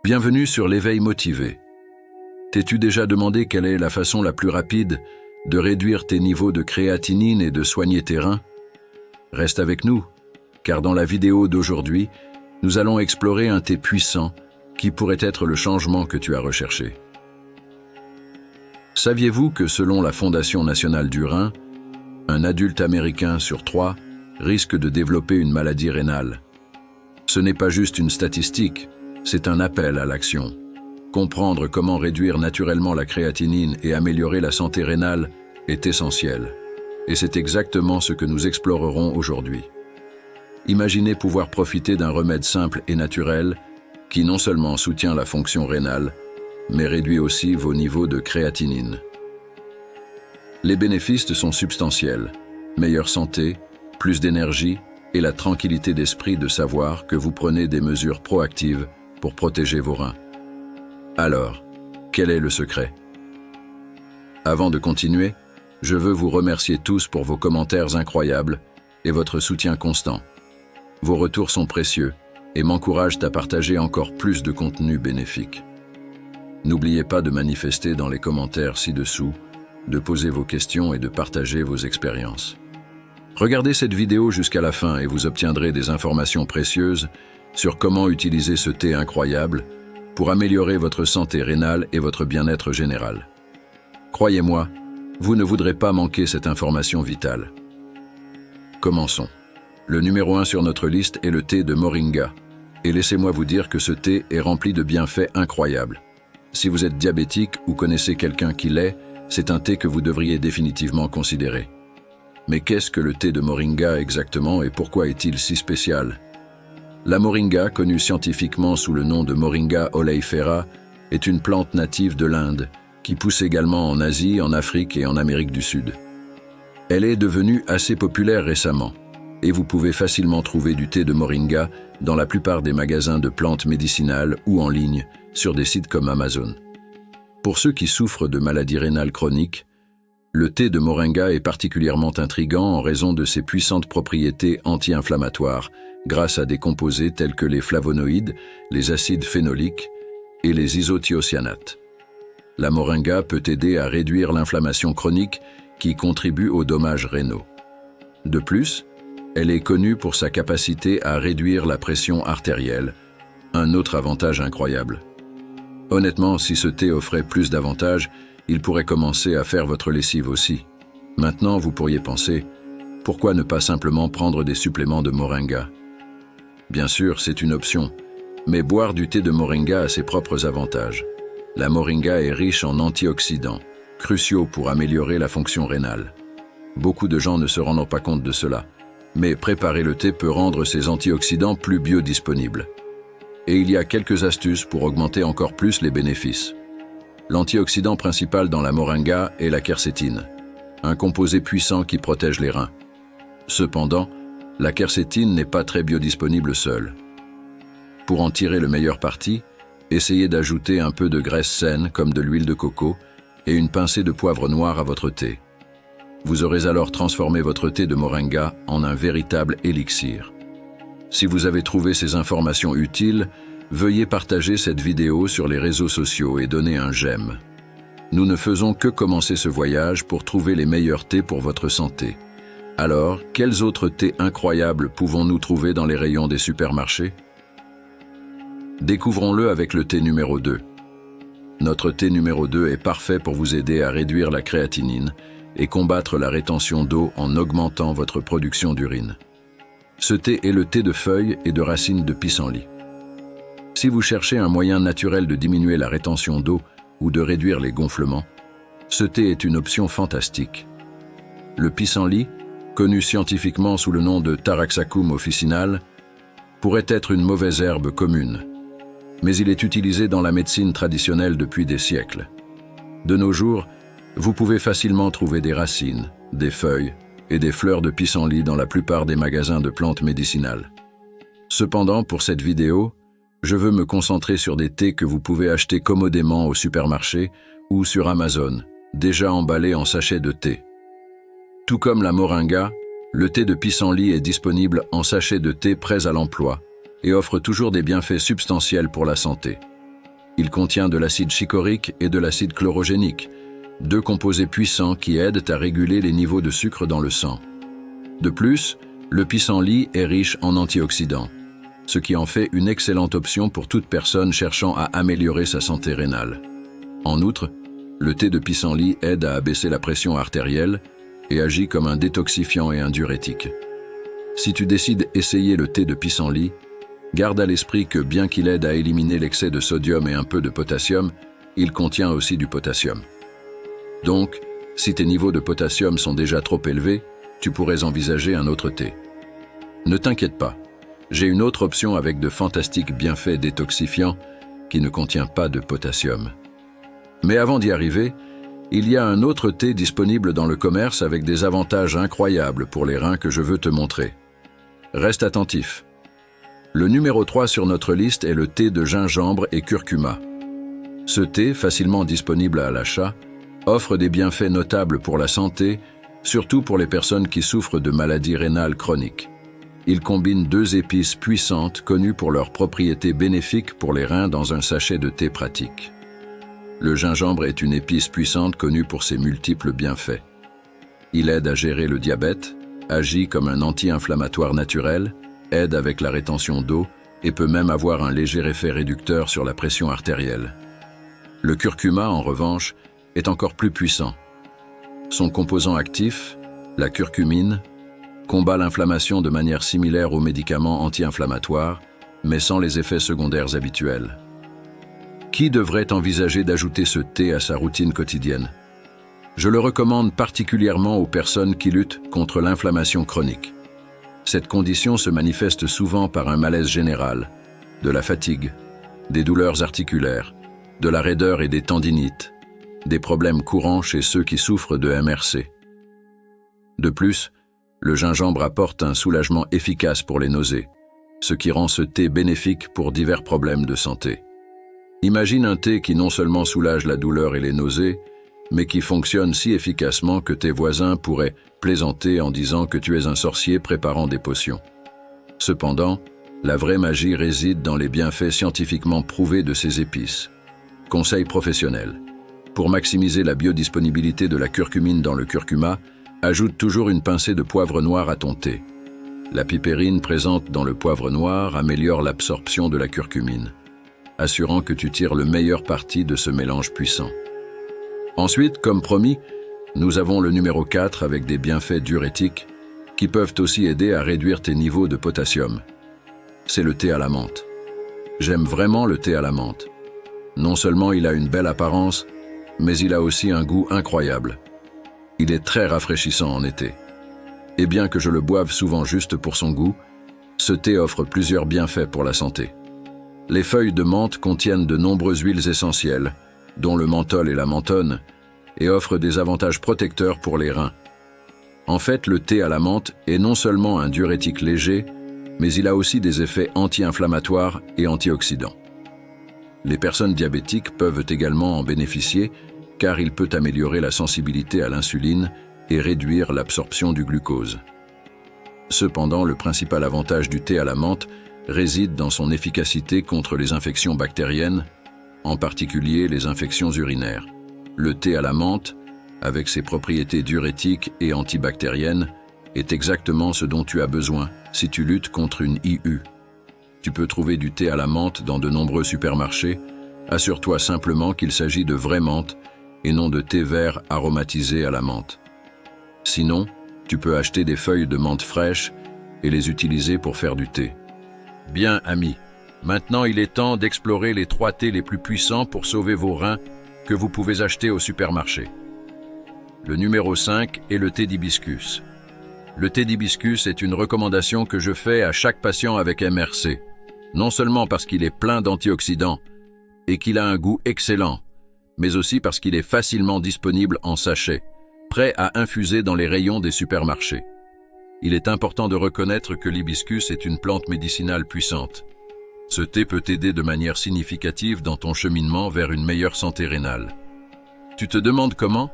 Bienvenue sur l'éveil motivé. T'es-tu déjà demandé quelle est la façon la plus rapide de réduire tes niveaux de créatinine et de soigner tes reins? Reste avec nous, car dans la vidéo d'aujourd'hui, nous allons explorer un thé puissant qui pourrait être le changement que tu as recherché. Saviez-vous que selon la Fondation nationale du Rhin, un adulte américain sur 3 risque de développer une maladie rénale? Ce n'est pas juste une statistique, c'est un appel à l'action. Comprendre comment réduire naturellement la créatinine et améliorer la santé rénale est essentiel. Et c'est exactement ce que nous explorerons aujourd'hui. Imaginez pouvoir profiter d'un remède simple et naturel qui non seulement soutient la fonction rénale, mais réduit aussi vos niveaux de créatinine. Les bénéfices sont substantiels. Meilleure santé, plus d'énergie et la tranquillité d'esprit de savoir que vous prenez des mesures proactives pour protéger vos reins. Alors, quel est le secret? Avant de continuer, je veux vous remercier tous pour vos commentaires incroyables et votre soutien constant. Vos retours sont précieux et m'encouragent à partager encore plus de contenu bénéfique. N'oubliez pas de manifester dans les commentaires ci-dessous, de poser vos questions et de partager vos expériences. Regardez cette vidéo jusqu'à la fin et vous obtiendrez des informations précieuses sur comment utiliser ce thé incroyable pour améliorer votre santé rénale et votre bien-être général. Croyez-moi, vous ne voudrez pas manquer cette information vitale. Commençons. Le numéro 1 sur notre liste est le thé de moringa. Et laissez-moi vous dire que ce thé est rempli de bienfaits incroyables. Si vous êtes diabétique ou connaissez quelqu'un qui l'est, c'est un thé que vous devriez définitivement considérer. Mais qu'est-ce que le thé de moringa exactement et pourquoi est-il si spécial? La moringa, connue scientifiquement sous le nom de Moringa oleifera, est une plante native de l'Inde, qui pousse également en Asie, en Afrique et en Amérique du Sud. Elle est devenue assez populaire récemment, et vous pouvez facilement trouver du thé de moringa dans la plupart des magasins de plantes médicinales ou en ligne, sur des sites comme Amazon. Pour ceux qui souffrent de maladies rénales chroniques, le thé de moringa est particulièrement intrigant en raison de ses puissantes propriétés anti-inflammatoires, grâce à des composés tels que les flavonoïdes, les acides phénoliques et les isothiocyanates. La moringa peut aider à réduire l'inflammation chronique qui contribue aux dommages rénaux. De plus, elle est connue pour sa capacité à réduire la pression artérielle, un autre avantage incroyable. Honnêtement, si ce thé offrait plus d'avantages, il pourrait commencer à faire votre lessive aussi. Maintenant, vous pourriez penser, pourquoi ne pas simplement prendre des suppléments de moringa? Bien sûr, c'est une option, mais boire du thé de moringa a ses propres avantages. La moringa est riche en antioxydants, cruciaux pour améliorer la fonction rénale. Beaucoup de gens ne se rendent pas compte de cela, mais préparer le thé peut rendre ces antioxydants plus biodisponibles. Et il y a quelques astuces pour augmenter encore plus les bénéfices. L'antioxydant principal dans la moringa est la quercétine, un composé puissant qui protège les reins. Cependant, la quercétine n'est pas très biodisponible seule. Pour en tirer le meilleur parti, essayez d'ajouter un peu de graisse saine comme de l'huile de coco et une pincée de poivre noir à votre thé. Vous aurez alors transformé votre thé de moringa en un véritable élixir. Si vous avez trouvé ces informations utiles, veuillez partager cette vidéo sur les réseaux sociaux et donner un j'aime. Nous ne faisons que commencer ce voyage pour trouver les meilleurs thés pour votre santé. Alors, quels autres thés incroyables pouvons-nous trouver dans les rayons des supermarchés? Découvrons-le avec le thé numéro 2. Notre thé numéro 2 est parfait pour vous aider à réduire la créatinine et combattre la rétention d'eau en augmentant votre production d'urine. Ce thé est le thé de feuilles et de racines de pissenlit. Si vous cherchez un moyen naturel de diminuer la rétention d'eau ou de réduire les gonflements, ce thé est une option fantastique. Le pissenlit, connu scientifiquement sous le nom de Taraxacum officinale, pourrait être une mauvaise herbe commune, mais il est utilisé dans la médecine traditionnelle depuis des siècles. De nos jours, vous pouvez facilement trouver des racines, des feuilles et des fleurs de pissenlit dans la plupart des magasins de plantes médicinales. Cependant, pour cette vidéo, je veux me concentrer sur des thés que vous pouvez acheter commodément au supermarché ou sur Amazon, déjà emballés en sachets de thé. Tout comme la moringa, le thé de pissenlit est disponible en sachets de thé prêts à l'emploi et offre toujours des bienfaits substantiels pour la santé. Il contient de l'acide chicorrique et de l'acide chlorogénique, deux composés puissants qui aident à réguler les niveaux de sucre dans le sang. De plus, le pissenlit est riche en antioxydants, ce qui en fait une excellente option pour toute personne cherchant à améliorer sa santé rénale. En outre, le thé de pissenlit aide à abaisser la pression artérielle et agit comme un détoxifiant et un diurétique. Si tu décides d'essayer le thé de pissenlit, garde à l'esprit que bien qu'il aide à éliminer l'excès de sodium et un peu de potassium, il contient aussi du potassium. Donc, si tes niveaux de potassium sont déjà trop élevés, tu pourrais envisager un autre thé. Ne t'inquiète pas, j'ai une autre option avec de fantastiques bienfaits détoxifiants qui ne contient pas de potassium. Mais avant d'y arriver, il y a un autre thé disponible dans le commerce avec des avantages incroyables pour les reins que je veux te montrer. Reste attentif. Le numéro 3 sur notre liste est le thé de gingembre et curcuma. Ce thé, facilement disponible à l'achat, offre des bienfaits notables pour la santé, surtout pour les personnes qui souffrent de maladies rénales chroniques. Il combine deux épices puissantes connues pour leurs propriétés bénéfiques pour les reins dans un sachet de thé pratique. Le gingembre est une épice puissante connue pour ses multiples bienfaits. Il aide à gérer le diabète, agit comme un anti-inflammatoire naturel, aide avec la rétention d'eau et peut même avoir un léger effet réducteur sur la pression artérielle. Le curcuma, en revanche, est encore plus puissant. Son composant actif, la curcumine, combat l'inflammation de manière similaire aux médicaments anti-inflammatoires, mais sans les effets secondaires habituels. Qui devrait envisager d'ajouter ce thé à sa routine quotidienne? Je le recommande particulièrement aux personnes qui luttent contre l'inflammation chronique. Cette condition se manifeste souvent par un malaise général, de la fatigue, des douleurs articulaires, de la raideur et des tendinites, des problèmes courants chez ceux qui souffrent de MRC. De plus, le gingembre apporte un soulagement efficace pour les nausées, ce qui rend ce thé bénéfique pour divers problèmes de santé. Imagine un thé qui non seulement soulage la douleur et les nausées, mais qui fonctionne si efficacement que tes voisins pourraient plaisanter en disant que tu es un sorcier préparant des potions. Cependant, la vraie magie réside dans les bienfaits scientifiquement prouvés de ces épices. Conseil professionnel. Pour maximiser la biodisponibilité de la curcumine dans le curcuma, ajoute toujours une pincée de poivre noir à ton thé. La pipérine présente dans le poivre noir améliore l'absorption de la curcumine, assurant que tu tires le meilleur parti de ce mélange puissant. Ensuite, comme promis, nous avons le numéro 4 avec des bienfaits diurétiques qui peuvent aussi aider à réduire tes niveaux de potassium. C'est le thé à la menthe. J'aime vraiment le thé à la menthe. Non seulement il a une belle apparence, mais il a aussi un goût incroyable. Il est très rafraîchissant en été. Et bien que je le boive souvent juste pour son goût, ce thé offre plusieurs bienfaits pour la santé. Les feuilles de menthe contiennent de nombreuses huiles essentielles, dont le menthol et la mentone, et offrent des avantages protecteurs pour les reins. En fait, le thé à la menthe est non seulement un diurétique léger, mais il a aussi des effets anti-inflammatoires et antioxydants. Les personnes diabétiques peuvent également en bénéficier car il peut améliorer la sensibilité à l'insuline et réduire l'absorption du glucose. Cependant, le principal avantage du thé à la menthe réside dans son efficacité contre les infections bactériennes, en particulier les infections urinaires. Le thé à la menthe, avec ses propriétés diurétiques et antibactériennes, est exactement ce dont tu as besoin si tu luttes contre une IU. Tu peux trouver du thé à la menthe dans de nombreux supermarchés. Assure-toi simplement qu'il s'agit de vraie menthe et non de thé vert aromatisé à la menthe. Sinon, tu peux acheter des feuilles de menthe fraîches et les utiliser pour faire du thé. Bien, amis, maintenant il est temps d'explorer les 3 thés les plus puissants pour sauver vos reins que vous pouvez acheter au supermarché. Le numéro 5 est le thé d'hibiscus. Le thé d'hibiscus est une recommandation que je fais à chaque patient avec MRC, non seulement parce qu'il est plein d'antioxydants et qu'il a un goût excellent, mais aussi parce qu'il est facilement disponible en sachet, prêt à infuser dans les rayons des supermarchés. Il est important de reconnaître que l'hibiscus est une plante médicinale puissante. Ce thé peut t'aider de manière significative dans ton cheminement vers une meilleure santé rénale. Tu te demandes comment?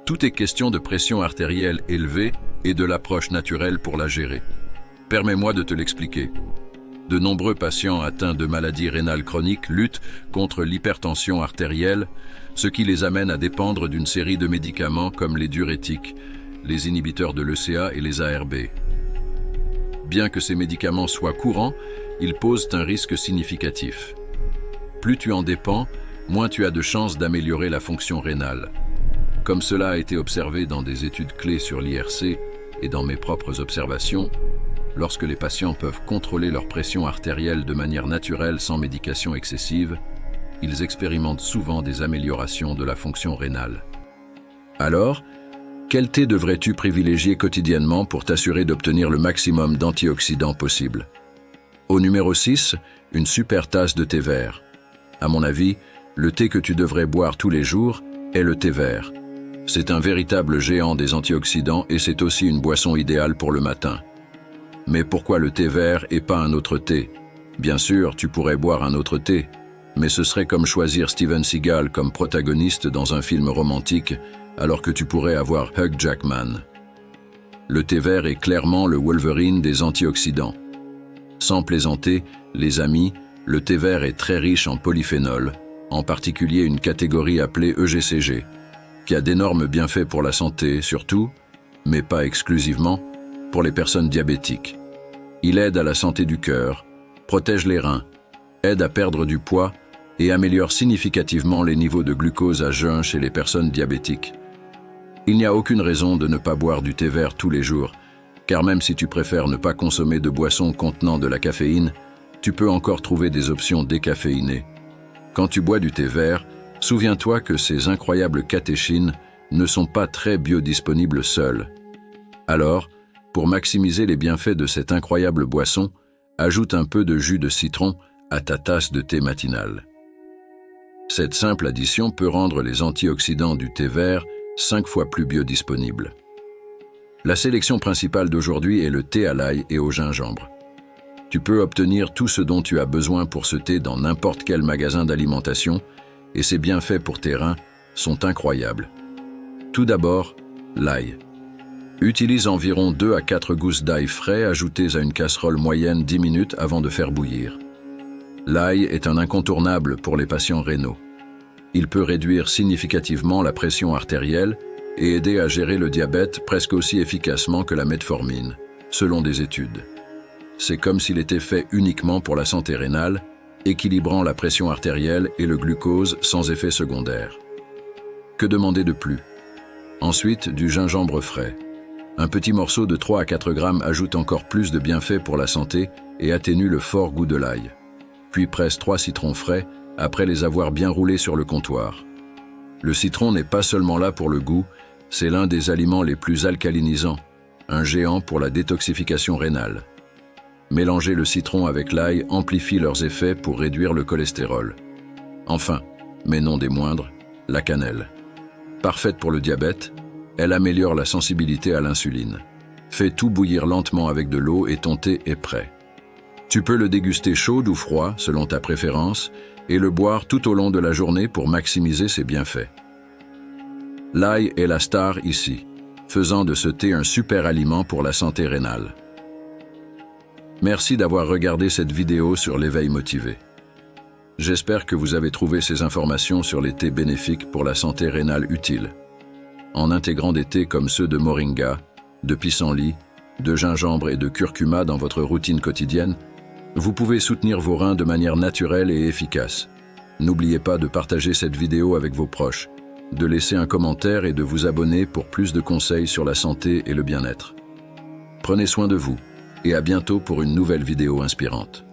Tout est question de pression artérielle élevée et de l'approche naturelle pour la gérer. Permets-moi de te l'expliquer. De nombreux patients atteints de maladies rénales chroniques luttent contre l'hypertension artérielle, ce qui les amène à dépendre d'une série de médicaments comme les diurétiques, les inhibiteurs de l'ECA et les ARB. Bien que ces médicaments soient courants, ils posent un risque significatif. Plus tu en dépends, moins tu as de chances d'améliorer la fonction rénale. Comme cela a été observé dans des études clés sur l'IRC et dans mes propres observations, lorsque les patients peuvent contrôler leur pression artérielle de manière naturelle sans médication excessive, ils expérimentent souvent des améliorations de la fonction rénale. Alors, quel thé devrais-tu privilégier quotidiennement pour t'assurer d'obtenir le maximum d'antioxydants possible? Au numéro 6, une super tasse de thé vert. À mon avis, le thé que tu devrais boire tous les jours est le thé vert. C'est un véritable géant des antioxydants et c'est aussi une boisson idéale pour le matin. Mais pourquoi le thé vert et pas un autre thé? Bien sûr, tu pourrais boire un autre thé, mais ce serait comme choisir Steven Seagal comme protagoniste dans un film romantique, alors que tu pourrais avoir Hugh Jackman. Le thé vert est clairement le Wolverine des antioxydants. Sans plaisanter, les amis, le thé vert est très riche en polyphénols, en particulier une catégorie appelée EGCG, qui a d'énormes bienfaits pour la santé, surtout, mais pas exclusivement, pour les personnes diabétiques. Il aide à la santé du cœur, protège les reins, aide à perdre du poids et améliore significativement les niveaux de glucose à jeun chez les personnes diabétiques. Il n'y a aucune raison de ne pas boire du thé vert tous les jours, car même si tu préfères ne pas consommer de boissons contenant de la caféine, tu peux encore trouver des options décaféinées. Quand tu bois du thé vert, souviens-toi que ces incroyables catéchines ne sont pas très biodisponibles seules. Alors, pour maximiser les bienfaits de cette incroyable boisson, ajoute un peu de jus de citron à ta tasse de thé matinale. Cette simple addition peut rendre les antioxydants du thé vert 5 fois plus biodisponibles. La sélection principale d'aujourd'hui est le thé à l'ail et au gingembre. Tu peux obtenir tout ce dont tu as besoin pour ce thé dans n'importe quel magasin d'alimentation et ses bienfaits pour tes reins sont incroyables. Tout d'abord, l'ail. Utilise environ 2 à 4 gousses d'ail frais ajoutées à une casserole moyenne 10 minutes avant de faire bouillir. L'ail est un incontournable pour les patients rénaux. Il peut réduire significativement la pression artérielle et aider à gérer le diabète presque aussi efficacement que la metformine, selon des études. C'est comme s'il était fait uniquement pour la santé rénale, équilibrant la pression artérielle et le glucose sans effet secondaire. Que demander de plus? Ensuite, du gingembre frais. Un petit morceau de 3 à 4 grammes ajoute encore plus de bienfaits pour la santé et atténue le fort goût de l'ail. Puis presse 3 citrons frais après les avoir bien roulés sur le comptoir. Le citron n'est pas seulement là pour le goût, c'est l'un des aliments les plus alcalinisants, un géant pour la détoxification rénale. Mélanger le citron avec l'ail amplifie leurs effets pour réduire le cholestérol. Enfin, mais non des moindres, la cannelle. Parfaite pour le diabète, elle améliore la sensibilité à l'insuline. Fais tout bouillir lentement avec de l'eau et ton thé est prêt. Tu peux le déguster chaud ou froid, selon ta préférence, et le boire tout au long de la journée pour maximiser ses bienfaits. L'ail est la star ici, faisant de ce thé un super aliment pour la santé rénale. Merci d'avoir regardé cette vidéo sur l'éveil motivé. J'espère que vous avez trouvé ces informations sur les thés bénéfiques pour la santé rénale utiles. En intégrant des thés comme ceux de moringa, de pissenlit, de gingembre et de curcuma dans votre routine quotidienne, vous pouvez soutenir vos reins de manière naturelle et efficace. N'oubliez pas de partager cette vidéo avec vos proches, de laisser un commentaire et de vous abonner pour plus de conseils sur la santé et le bien-être. Prenez soin de vous et à bientôt pour une nouvelle vidéo inspirante.